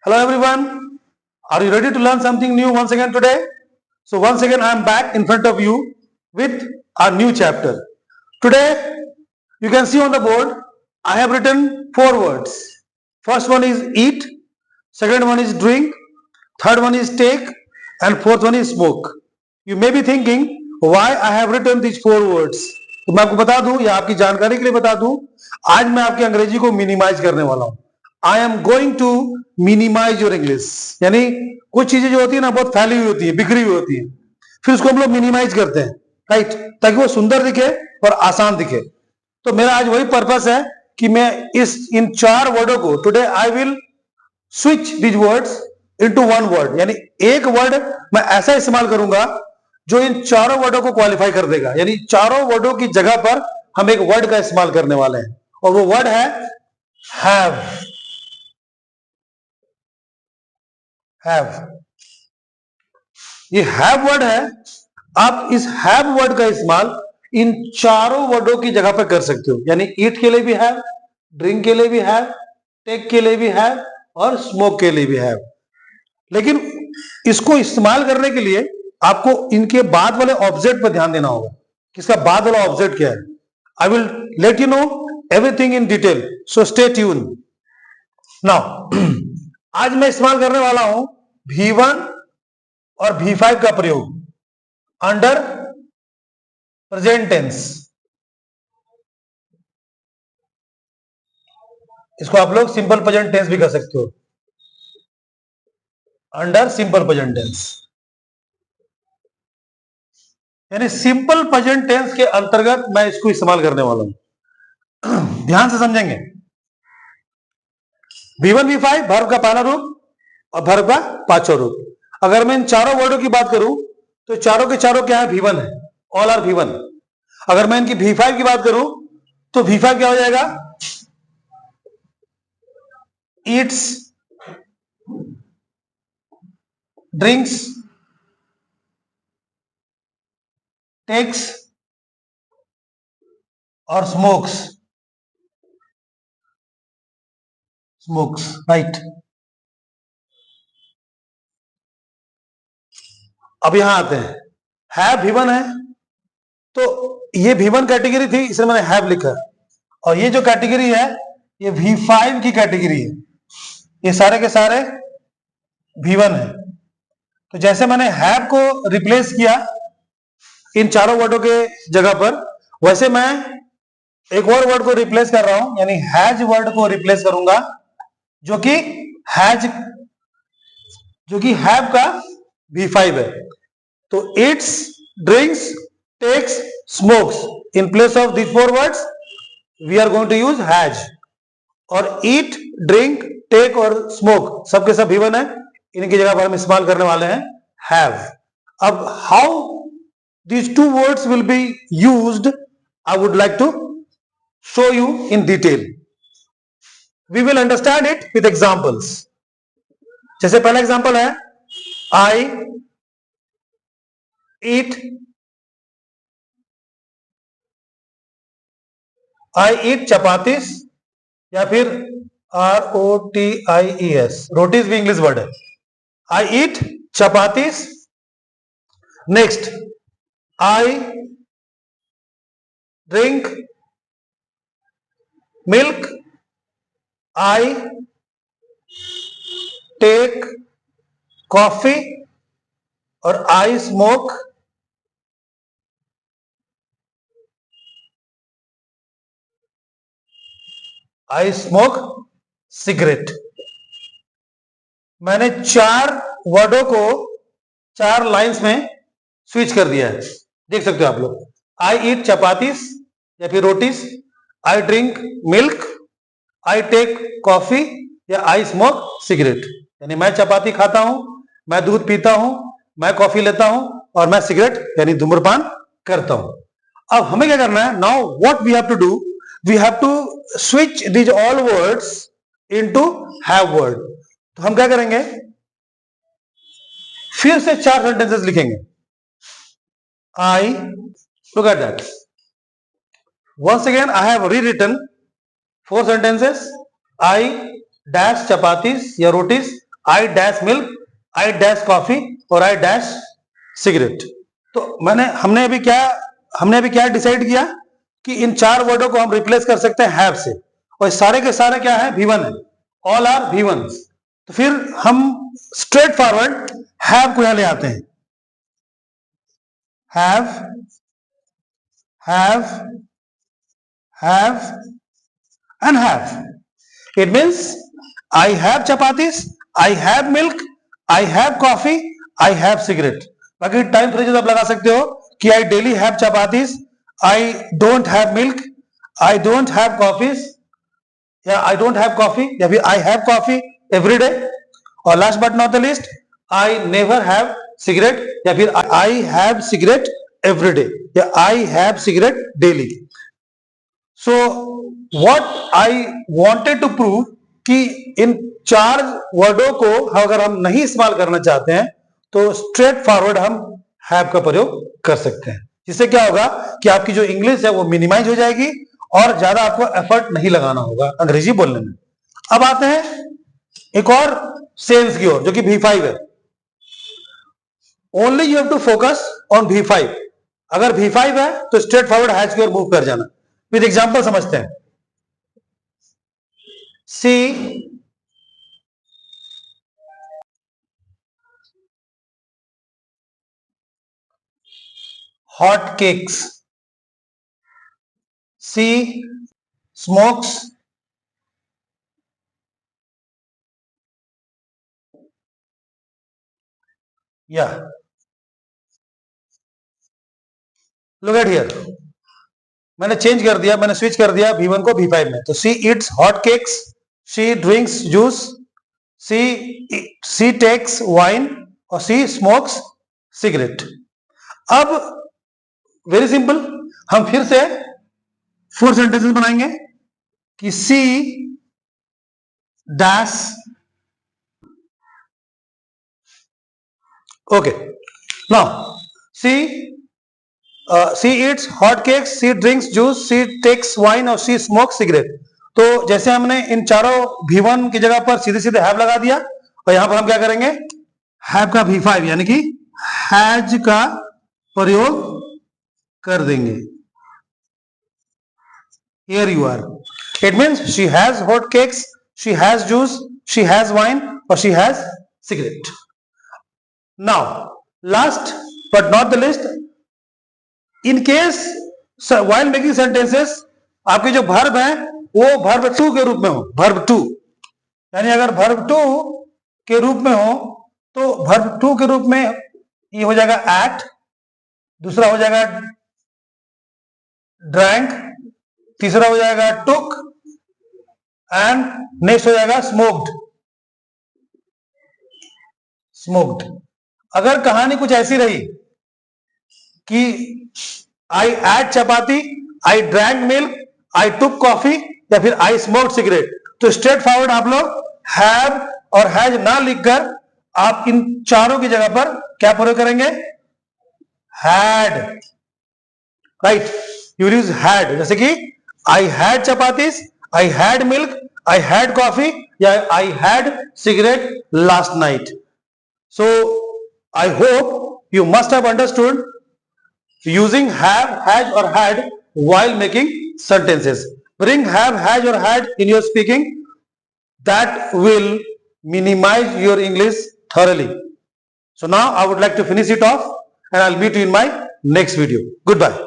Hello everyone. Are you ready to learn something new once again today? So once again I am back in front of you with our new chapter. Today you can see on the board I have written 4 words. First one is eat, second one is drink, third one is take and fourth one is smoke. You may be thinking why I have written these 4 words. तो मैं आपको बता दूं या आपकी जानकारी के लिए बता दूं, आज मैं आपकी अंग्रेजी को मिनिमाइज करने वाला हूं. I am going to minimise your English. यानी कुछ चीजें जो होती है ना बहुत फैली हुई होती है, बिखरी हुई होती है, फिर उसको हम लोग मिनिमाइज करते हैं, राइट, ताकि वो सुंदर दिखे और आसान दिखे. तो मेरा आज वही पर्पस है कि मैं इन 4 वर्डों को today I will switch these words into 1 word. यानी एक वर्ड मैं ऐसा इस्तेमाल करूंगा जो इन 4 वर्डों को क्वालिफाई कर देगा. यानी 4 वर्डों की जगह पर हम एक वर्ड का इस्तेमाल करने वाले हैं और वो वर्ड है हैव. हैव, ये हैव वर्ड है. आप इस हैव वर्ड का इस्तेमाल इन 4 वर्डों की जगह पर कर सकते हो. यानी ईट के लिए भी हैव, ड्रिंक के लिए भी हैव, टेक के लिए भी हैव और स्मोक के लिए भी हैव. लेकिन इसको इस्तेमाल करने के लिए आपको इनके बाद वाले ऑब्जेक्ट पर ध्यान देना होगा. किसका बाद वाला ऑब्जेक्ट क्या है? I will let you know everything in detail, so stay tune. Now आज मैं इस्तेमाल करने वाला हूं V1 और V5 का प्रयोग अंडर प्रेजेंट टेंस. इसको आप लोग सिंपल प्रेजेंट टेंस भी कर सकते हो, अंडर सिंपल प्रेजेंट टेंस. यानी सिंपल प्रेजेंट टेंस के अंतर्गत मैं इसको इस्तेमाल करने वाला हूं. ध्यान से समझेंगे. V1 V5 वर्ब का पहला रूप और वर्ब का पांचवा रूप. अगर मैं इन 4 वर्डों की बात करूं तो चारों के चारों क्या है? V1 है, ऑल आर V1. अगर मैं इनकी V5 की बात करूं तो V5 क्या हो जाएगा? ईट्स, ड्रिंक्स, टेक्स और स्मोक्स. Smokes, right. अब यहां आते हैं. हैव V1 है तो ये V1 कैटेगरी थी, इसलिए मैंने हैव लिखा. और ये जो कैटेगरी है ये V5 की कैटेगरी है. ये सारे के सारे V1 है. तो जैसे मैंने हैव को रिप्लेस किया इन 4 वर्डों के जगह पर, वैसे मैं एक और वर्ड को रिप्लेस कर रहा हूं. यानी हैज वर्ड को रिप्लेस करूंगा जो कि हैव का V5 है. तो eats, drinks, takes, smokes, in place of this 4 words we are going to use has. और ईट, ड्रिंक, टेक और स्मोक सबके सब V1 है. इनकी जगह पर हम इस्तेमाल करने वाले हैं हैव. अब how these 2 words will be used, I would like to show you in detail. We will understand it with examples. जैसे पहला एग्जांपल है I eat chapatis या फिर ROTIES, रोटीज भी इंग्लिश वर्ड है. I eat chapatis. Next, I drink milk, I take coffee और I smoke cigarette. मैंने 4 वर्डों को 4 लाइंस में स्विच कर दिया है. देख सकते हो आप लोग. आई ईट चपातीस या फिर rotis, I drink milk, I take coffee या आई स्मोक सिगरेट. यानी मैं चपाती खाता हूं, मैं दूध पीता हूं, मैं कॉफी लेता हूं और मैं सिगरेट यानी धूम्रपान करता हूं. अब हमें क्या करना है? Now what we have to do, we have to switch these all words into have word. तो हम क्या करेंगे? फिर से 4 सेंटेंसेस लिखेंगे. I look at that. Once again, I have rewritten 4 sentences. I dash chapatis या rotis. I dash milk, I dash coffee और I dash cigarette. तो हमने अभी क्या डिसाइड किया कि इन 4 वर्डों को हम रिप्लेस कर सकते हैं हैव से, और सारे के सारे क्या है, V1 है, ऑल आर V1s। तो फिर हम स्ट्रेट फॉरवर्ड हैव को यहां ले आते हैं, have and have. It means I have chapatis, I have milk, I have coffee, I have cigarette. बाकी टाइम फ्रेजेस आप लगा सकते हो कि I daily have chapatis, I don't have milk, I don't have coffees, या I don't have coffee, या फिर I have coffee every day, और last but not the least I never have cigarette, या फिर I have cigarette every day, या I have cigarette daily. So what I wanted to prove कि इन 4 वर्डों को अगर हम नहीं इस्तेमाल करना चाहते हैं तो स्ट्रेट फॉरवर्ड हम हैव का प्रयोग कर सकते हैं, जिससे क्या होगा कि आपकी जो इंग्लिश है वो मिनिमाइज हो जाएगी और ज्यादा आपको एफर्ट नहीं लगाना होगा अंग्रेजी बोलने में। अब आते हैं एक और सेंस की ओर जो कि V5 है। Only you have to focus on V5। अगर V5 है तो स्ट्रेट फॉरवर्ड हैज की ओर मूव कर जाना। विद एग्जांपल समझते हैं। सी hot cakes, she smokes look at here, मैंने चेंज कर दिया, मैंने स्विच कर दिया V1 को V5 में। तो she eats hot cakes, she drinks juice, she takes wine और सी स्मोक्स सिगरेट। अब वेरी सिंपल, हम फिर से 4 सेंटेंसेस बनाएंगे कि she dash, okay, now she eats hot cakes, she drinks juice, she takes wine और सी स्मोक्स सिगरेट। तो जैसे हमने इन चारों V1 की जगह पर सीधे सीधे हैव लगा दिया, और यहां पर हम क्या करेंगे, हैव का V5 यानी कि हैज का प्रयोग कर देंगे। Here you are. It means she has hot cakes, she has juice, she has wine or she has cigarette. Now, last but not the least, in case while making sentences आपके जो verb है वो verb 2 के रूप में हो, verb 2, यानी अगर verb 2 के रूप में हो तो verb 2 के रूप में ये हो जाएगा at, दूसरा हो जाएगा drank, तीसरा हो जाएगा took एंड नेक्स्ट हो जाएगा स्मोक्ड। अगर कहानी कुछ ऐसी रही कि I ate chapati, I drank milk, I took coffee या फिर आई स्मोक्ड सिगरेट, तो स्ट्रेट फॉरवर्ड आप लोग हैव और हैज ना लिखकर आप इन चारों की जगह पर क्या प्रयोग करेंगे, had, right, you use had. जैसे कि I had chapatis, I had milk, I had coffee, yeah, I had cigarette last night. So I hope you must have understood using have, has or had while making sentences. Bring have, has or had in your speaking. That will minimize your English thoroughly. So now I would like to finish it off and I'll meet you in my next video. Goodbye.